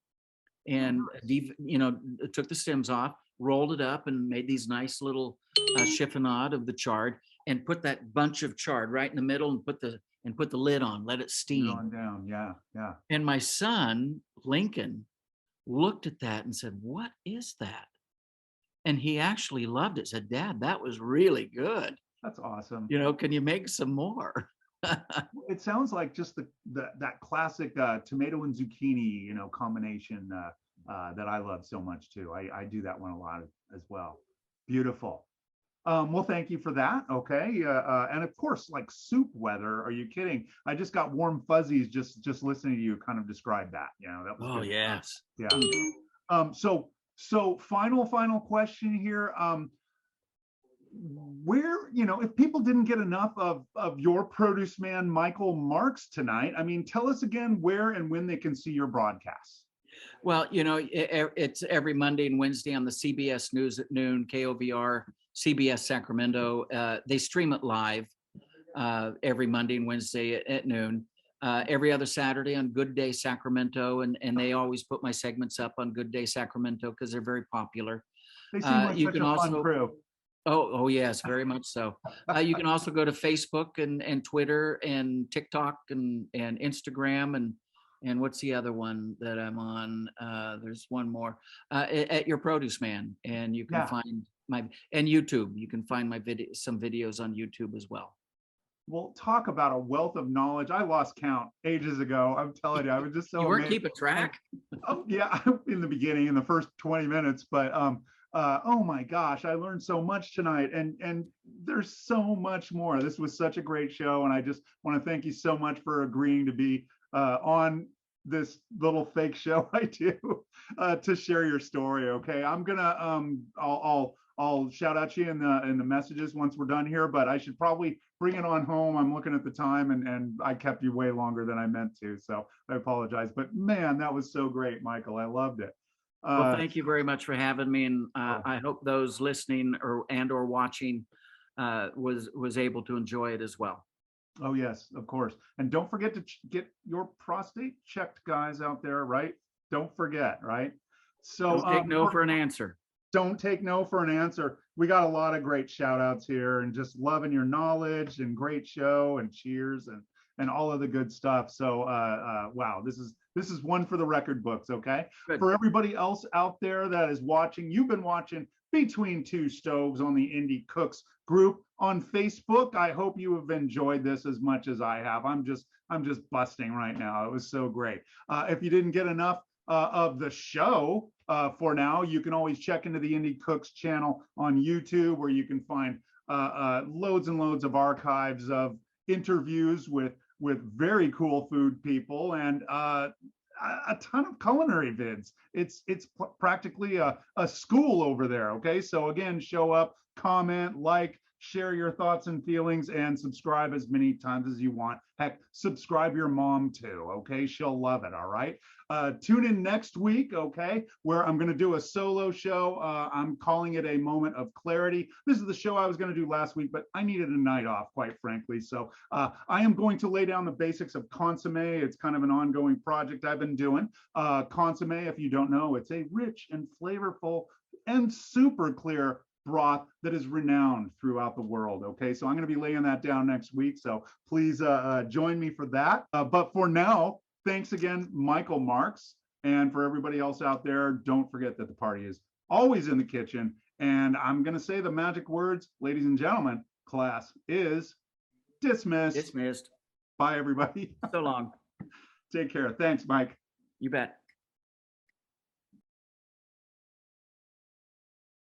Oh, and nice. took the stems off, rolled it up, and made these nice little chiffonade of the chard, and put that bunch of chard right in the middle, and put the lid on, let it You're steam. on down. Yeah, yeah. And my son Lincoln looked at that and said, "What is that?" And he actually loved it. Said, "Dad, that was really good. That's awesome. Can you make some more?" It sounds like just that classic tomato and zucchini, combination that I love so much too. I do that one a lot as well. Beautiful. Well, thank you for that. Okay, and of course, like soup weather. Are you kidding? I just got warm fuzzies just listening to you kind of describe that. That was Oh, good. yes. Yeah. So final question here. Where, if people didn't get enough of your produce man, Michael Marks tonight, I mean, tell us again where and when they can see your broadcasts. Well, it's every Monday and Wednesday on the CBS News at noon, KOVR, CBS Sacramento. They stream it live every Monday and Wednesday at noon. Every other Saturday on Good Day Sacramento, and they always put my segments up on Good Day Sacramento because they're very popular. They seem like You such can a fun also, crew. oh yes, very much so. You can also go to Facebook and Twitter and TikTok and Instagram and what's the other one that I'm on? There's one more at Your Produce Man, and you can Yeah. find and YouTube. You can find some videos on YouTube as well. Well, talk about a wealth of knowledge. I lost count ages ago. I'm telling you, I was just so You weren't amazed. keeping track? Oh, yeah, in the beginning, in the first 20 minutes, but oh my gosh, I learned so much tonight, and there's so much more. This was such a great show, and I just want to thank you so much for agreeing to be on this little fake show I do to share your story. Okay, I'm gonna I'll shout out you in the messages once we're done here, but I should probably bring it on home. I'm looking at the time, and I kept you way longer than I meant to, so I apologize. But man, that was so great, Michael. I loved it. Well, thank you very much for having me, and Oh. I hope those listening or watching was able to enjoy it as well. Oh, yes, of course. And don't forget to get your prostate checked, guys out there, right? Don't forget, right? So Don't take no for an answer. don't take no for an answer. We got a lot of great shout outs here and just loving your knowledge and great show and cheers and all of the good stuff. So wow, this is one for the record books. Okay. Good. For everybody else out there that is watching, you've been watching Between Two Stoves on the Indie Cooks group on Facebook. I hope you have enjoyed this as much as I have. I'm just busting right now. It was so great. If you didn't get enough of the show for now, you can always check into the Indie Cooks channel on YouTube, where you can find loads and loads of archives of interviews with very cool food people and a ton of culinary vids. It's practically a school over there. Okay, so again, show up, comment, like, share your thoughts and feelings, and subscribe as many times as you want. Heck, subscribe your mom too. Okay, she'll love it. All right. Tune in next week, okay, where I'm going to do a solo show. I'm calling it A Moment of Clarity. This is the show I was going to do last week, but I needed a night off, quite frankly. So I am going to lay down the basics of consomme. It's kind of an ongoing project I've been doing. Consomme, if you don't know, it's a rich and flavorful and super clear broth that is renowned throughout the world. Okay, so I'm going to be laying that down next week. So please join me for that. But for now, thanks again, Michael Marks. And for everybody else out there, don't forget that the party is always in the kitchen. And I'm going to say the magic words, ladies and gentlemen, class is dismissed. Dismissed. Bye, everybody. So long. Take care. Thanks, Mike. You bet.